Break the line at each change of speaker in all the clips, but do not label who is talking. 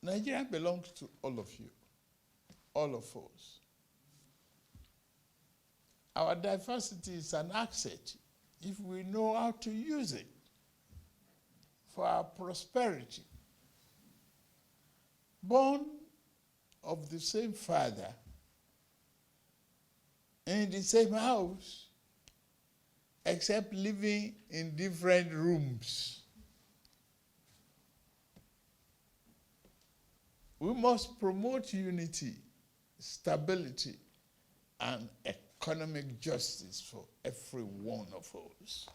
Nigeria belongs to all of you, all of us. Our diversity is an asset if we know how to use it for our prosperity. Born of the same father, in the same house, except living in different rooms. We must promote unity, stability, and economic justice for every one of us.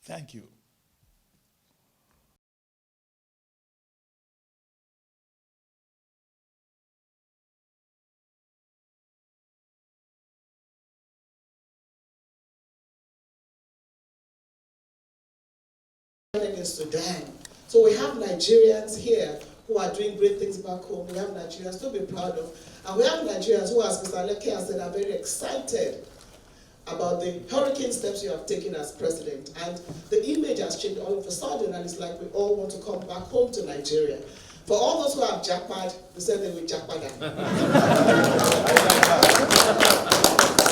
Thank you.
In Sudan. So we have Nigerians here who are doing great things back home. We have Nigerians to be proud of. And we have Nigerians who, as Mr. Leke has said, are very excited about the hurricane steps you have taken as president. And the image has changed all of a sudden, and it's like we all want to come back home to Nigeria. For all those who have jackpot, we said they will jackpot.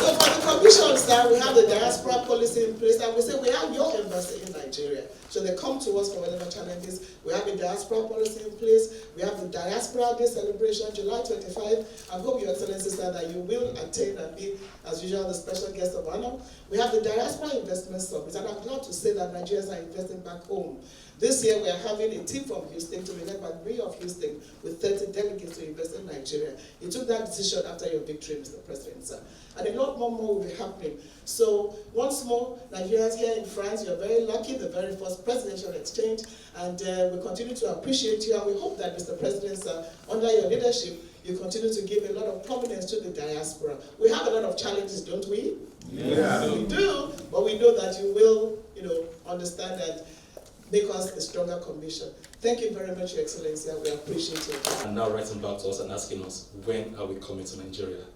So for the commissions that we have the diaspora policy in place, and we say we have your embassy in Nigeria. So they come to us for whatever challenges. We have a diaspora policy in place. We have the Diaspora Day celebration, July 25. I hope Your Excellency said that you will attend and be, as usual, the special guest of honor. We have the Diaspora Investment Summit, and I'm glad to say that Nigerians are investing back home. This year we are having a team from Houston to be led by the Mayor of Houston with 30 delegates to invest in Nigeria. You took that decision after your victory, Mr. President, sir. And a lot more will be happening. So once more, Nigerians here in France, you're very lucky, the very first presidential exchange, and we continue to appreciate you, and we hope that, Mr. President, sir, under your leadership, you continue to give a lot of prominence to the diaspora. We have a lot of challenges, don't we?
Yeah.
We do, but we know that you will, understand that, make us a stronger commission. Thank you very much, Your Excellency, and we appreciate it.
And now writing back to us and asking us, when are we coming to Nigeria?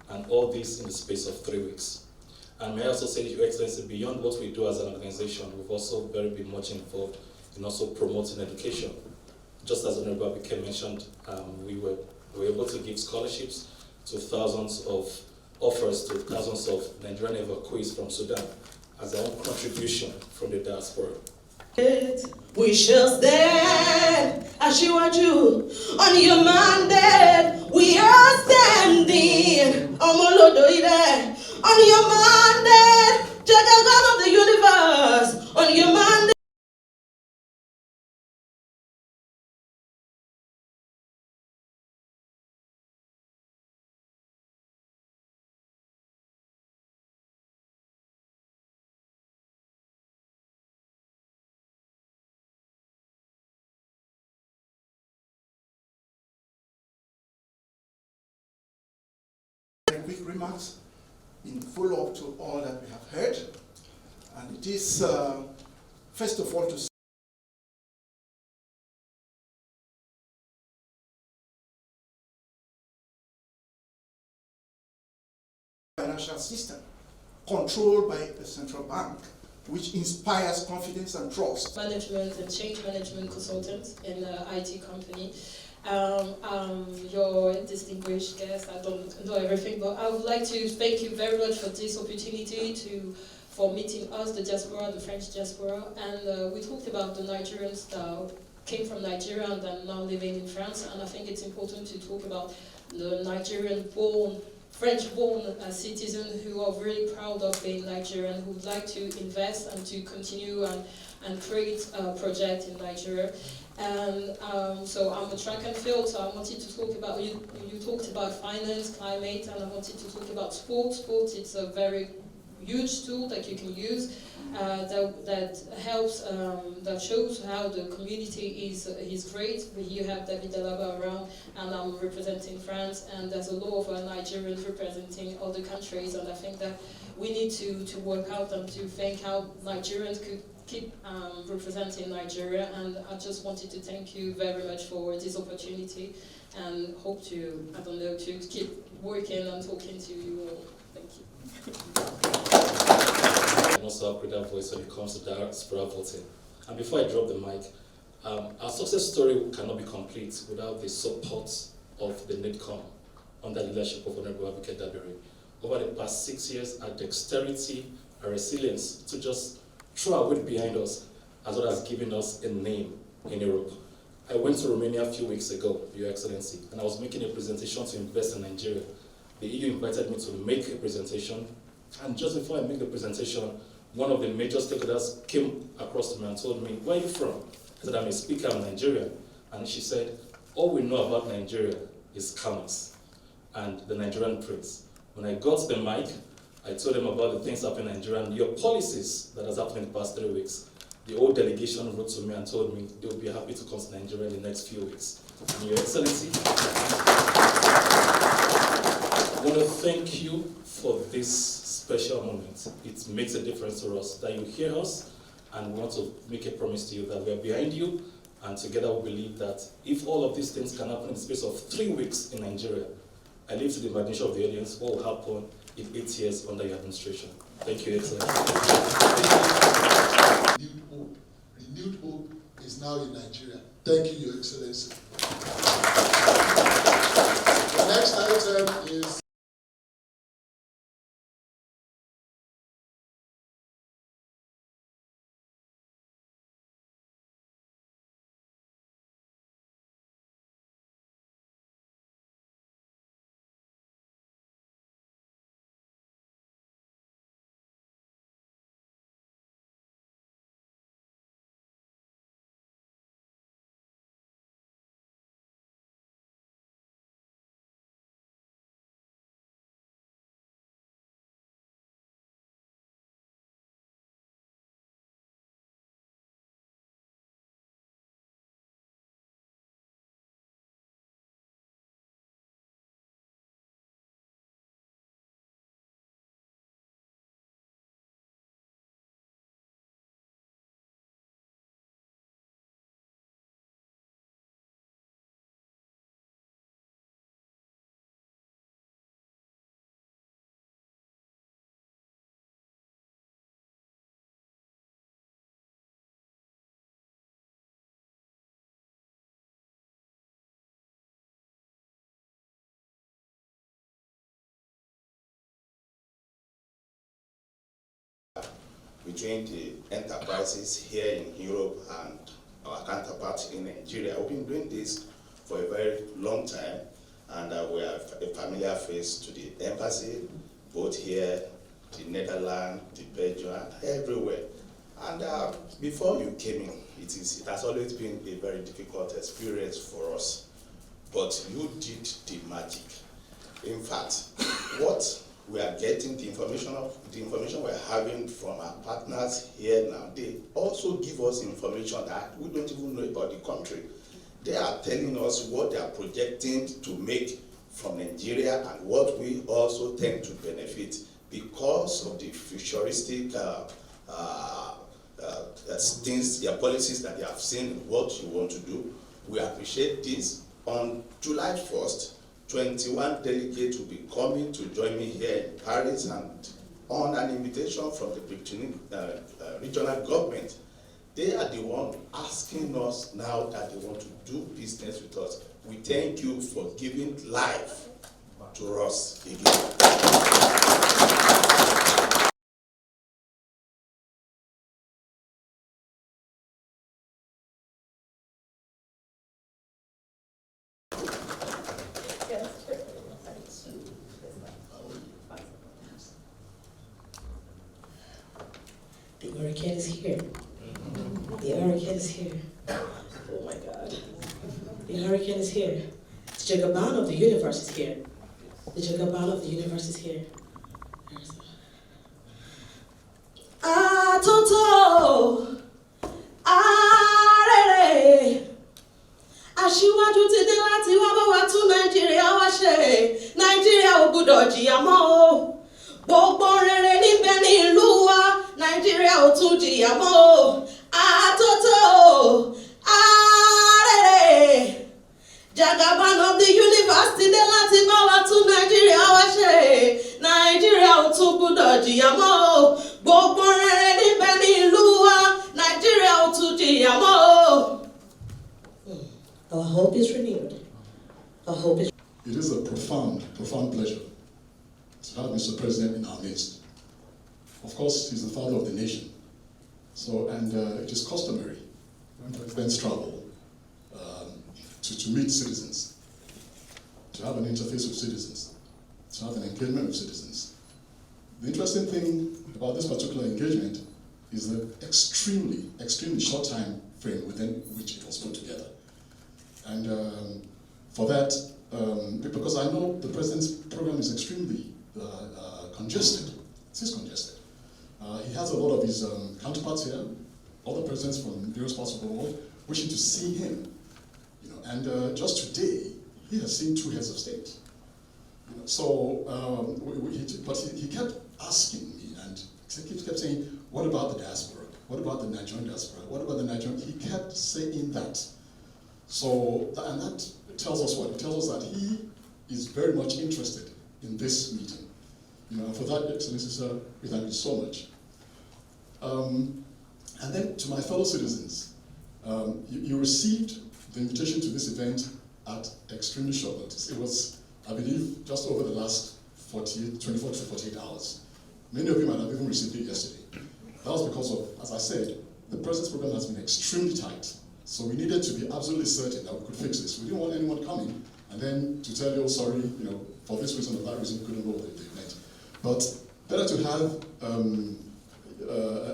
And all this in the space of 3 weeks. And may I also say, Your Excellency, beyond what we do as an organization, we've also been much involved in also promoting education. Just as Honorable Abike mentioned, we were able to give scholarships to thousands of offers to thousands of Nigerian evacuees from Sudan as our own contribution from the diaspora.
We shall stand, Ashiwaju, on your mandate. We are standing, Omolodoide, on your mandate. Jaga God of the universe, on your mandate.
Quick remarks in follow-up to all that we have heard, and it is first of all to financial system controlled by a central bank, which inspires confidence and trust.
Management and change management consultant in an IT company. Your distinguished guest, I don't know everything, but I would like to thank you very much for this opportunity for meeting us, the diaspora, the French diaspora, and we talked about the Nigerians that came from Nigeria and are now living in France, and I think it's important to talk about the Nigerian-born, French-born citizens who are really proud of being Nigerian, who would like to invest and to continue and create a project in Nigeria. And so I'm a track and field, so I wanted to talk about, you talked about finance, climate, and I wanted to talk about sports. Sports, it's a very huge tool that you can use that helps, that shows how the community is great. You have David Alaba around, and I'm representing France, and there's a lot of Nigerians representing other countries, and I think that we need to work out and to think how Nigerians could keep representing Nigeria, and I just wanted to thank you very much for this opportunity and hope to, to keep working and talking to you all. Thank you.
greater voice when it comes to diaspora voting. And before I drop the mic, our success story cannot be complete without the support of the NIDCOM under the leadership of Honorable Advocate Dabiri. Over the past 6 years, our dexterity, our resilience to just throw our weight behind us, as well as giving us a name in Europe. I went to Romania a few weeks ago, Your Excellency, and I was making a presentation to invest in Nigeria. The EU invited me to make a presentation, and just before I make the presentation, one of the major stakeholders came across to me and told me, "Where are you from?" I said, "I'm a speaker of Nigeria." And she said, "All we know about Nigeria is scammers and the Nigerian prince." When I got the mic, I told them about the things happening in Nigeria and your policies that has happened in the past 3 weeks. The whole delegation wrote to me and told me they would be happy to come to Nigeria in the next few weeks. And Your Excellency, I want to thank you for this special moment. It makes a difference to us that you hear us, and we want to make a promise to you that we are behind you, and together we believe that if all of these things can happen in the space of 3 weeks in Nigeria, I leave to the imagination of the audience what will happen in 8 years under your administration. Thank you, Excellency.
Renewed hope is now in Nigeria. Thank you, Your Excellency. The next item is
between the enterprises here in Europe and our counterparts in Nigeria. We've been doing this for a very long time, and we are a familiar face to the embassy, both here, the Netherlands, the Belgium, and everywhere. And before you came in, it has always been a very difficult experience for us, but you did the magic. In fact, what we are getting, the information we're having from our partners here now, they also give us information that we don't even know about the country. They are telling us what they are projecting to make from Nigeria and what we also tend to benefit because of the futuristic things, their policies that they have seen, what you want to do. We appreciate this. On July 1st, 21 delegates will be coming to join me here in Paris, and on an invitation from the regional government, they are the one asking us now that they want to do business with us. We thank you for giving life to us again.
The hurricane is here. The hurricane is here. Oh my God. The hurricane is here. The Jagaban of the universe is here. The Jagaban of the universe is here. Atoto, arere, aṣíwájú ti dé láti wá bá wa tún Nàìjíríà wá ṣe. Nàìjíríà ò gbọdọ̀ jìyà mọ́ o. Gbogbo rere níbẹ̀ ní ìlú wa. Nàìjíríà ò tún jìyà mọ́ o. Atoto, arere, Jagaban of the universe ti dé láti bá wa tún Nàìjíríà wá ṣe. Nàìjíríà ò tún gbọdọ̀ jìyà mọ́ o. Gbogbo rere ní Our hope is renewed. Our hope is.
It is a profound, profound pleasure to have Mr. President in our midst. Of course, he's the father of the nation. So, and it is customary when presidents travel to meet citizens, to have an interface with citizens, to have an engagement with citizens. The interesting thing about this particular engagement is the extremely, extremely short time frame within which it was put together. And for that, because I know the President's program is extremely congested. It is congested. He has a lot of his counterparts here, other presidents from various parts of the world, wishing to see him. You know, and just today, he has seen 2 heads of state. You know, so, but he kept asking me, and he kept saying, "What about the diaspora? What about the Nigerian diaspora? What about the Nigerian?" He kept saying that. So, and that tells us what? It tells us that he is very much interested in this meeting. You know, and for that, Excellency, sir, we thank you so much. And then to my fellow citizens, you received the invitation to this event at extremely short notice. It was, I believe, just over the last 24 to 48 hours. Many of you might have even received it yesterday. That was because of, as I said, the President's program has been extremely tight. So we needed to be absolutely certain that we could fix this. We didn't want anyone coming and then to tell you, "Oh, sorry, you know, for this reason or that reason, we couldn't go with the event." But better to have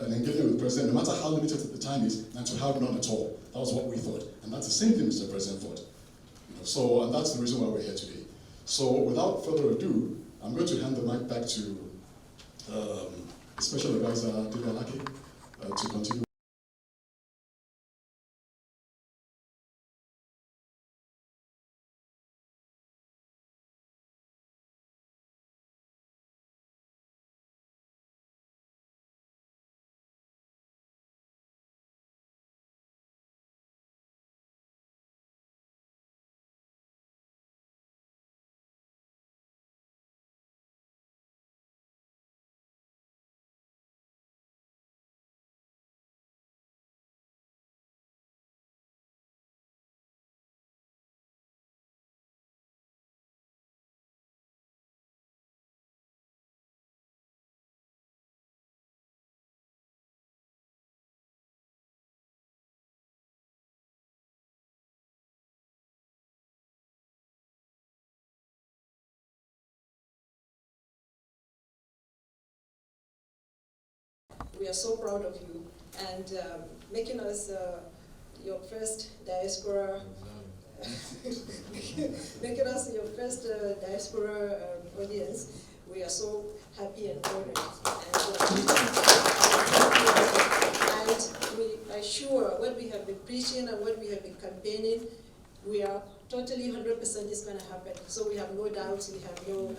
an engagement with the President, no matter how limited the time is, than to have none at all. That was what we thought. And that's the same thing Mr. President thought. You know, so, and that's the reason why we're here today. So without further ado, I'm going to hand the mic back to Special Advisor David Alaki to continue.
We are so proud of you and making us your first diaspora, making us your first diaspora audience. We are so happy and honored. And we are sure what we have been preaching and what we have been campaigning, we are totally 100% is going to happen. So we have no doubts. We have no.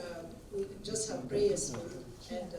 We just have prayers for you. And